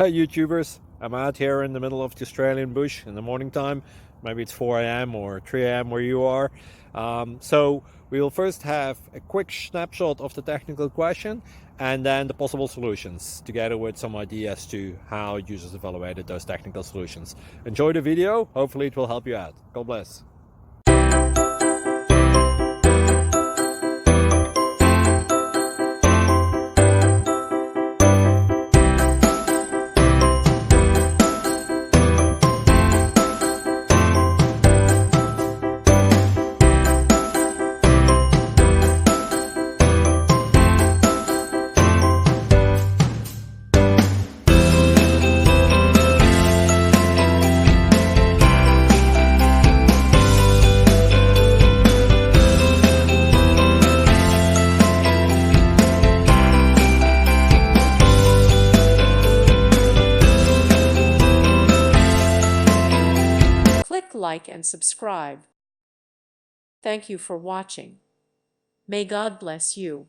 Hey YouTubers, I'm out here in the middle of the Australian bush in the morning time. Maybe it's 4 a.m. or 3 a.m. where you are. So we'll first have a quick snapshot of the technical question and then the possible solutions, together with some ideas to how users evaluated those technical solutions. Enjoy the video, hopefully it will help you out. God bless. Click like and subscribe. Thank you for watching. May God bless you.